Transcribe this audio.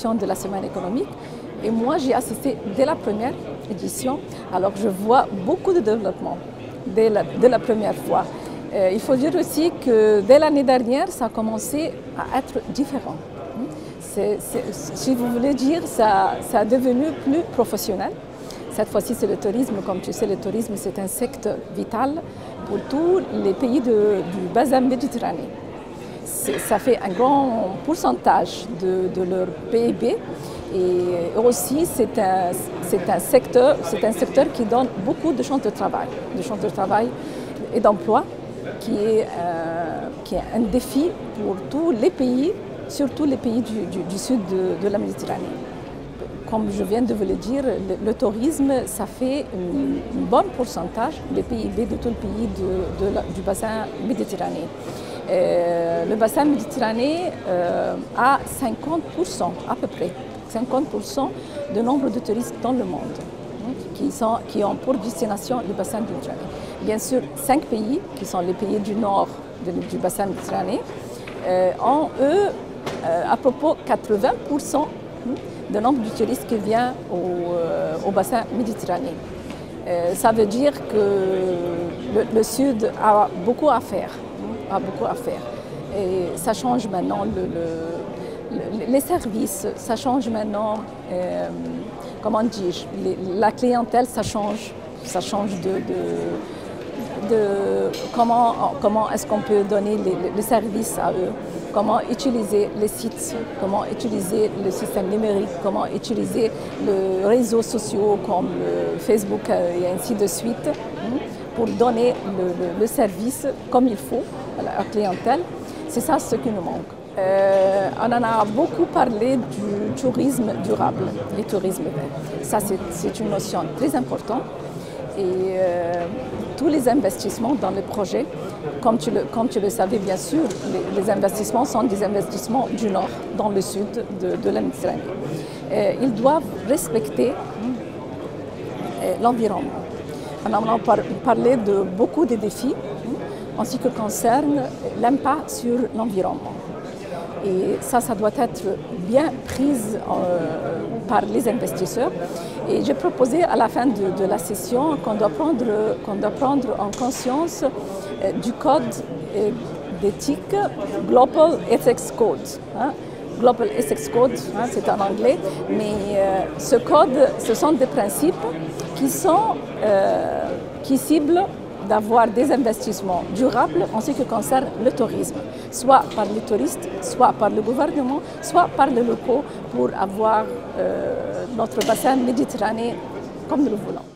édition de la Semaine économique. Et moi, j'ai assisté dès la première édition. Alors, je vois beaucoup de développement dès la première fois. Il faut dire aussi que dès l'année dernière, ça a commencé à être différent. Si vous voulez dire, ça est devenu plus professionnel. Cette fois-ci, c'est le tourisme. Comme tu sais, le tourisme, c'est un secteur vital pour tous les pays du bassin méditerranéen. Ça fait un grand pourcentage de leur PIB et aussi c'est un secteur qui donne beaucoup de chances de travail et d'emploi qui est un défi pour tous les pays, surtout les pays du sud de la Méditerranée. Comme je viens de vous le dire, le tourisme, ça fait un bon pourcentage du PIB de tout le pays du bassin méditerranéen. Le bassin méditerranéen a 50% à peu près, 50% de nombre de touristes dans le monde qui ont pour destination le bassin méditerranéen. Bien sûr, 5 pays, qui sont les pays du nord du bassin méditerranéen, ont eux, à propos 80% de nombre de touristes qui viennent au bassin méditerranéen. Ça veut dire que le sud a beaucoup à faire. Et ça change maintenant les services, ça change maintenant, comment dire, la clientèle, ça change de comment est-ce qu'on peut donner les services à eux, comment utiliser les sites, comment utiliser le système numérique, comment utiliser les réseaux sociaux comme Facebook et ainsi de suite pour donner le service comme il faut à la clientèle. C'est ça ce qui nous manque. On en a beaucoup parlé du tourisme durable, du tourisme vert. Ça, c'est une notion très importante. Et tous les investissements dans les projets, comme tu le savais bien sûr, les investissements sont des investissements du nord, dans le sud de la Méditerranée. Ils doivent respecter l'environnement. On en a parlé de beaucoup de défis en ce qui concerne l'impact sur l'environnement. Et ça doit être bien pris par les investisseurs. Et j'ai proposé à la fin de la session qu'on doit prendre en conscience du code d'éthique Global Ethics Code. Global Ethics Code, c'est en anglais, mais ce code, ce sont des principes qui ciblent d'avoir des investissements durables en ce qui concerne le tourisme, soit par les touristes, soit par le gouvernement, soit par les locaux pour avoir notre bassin méditerranéen comme nous le voulons.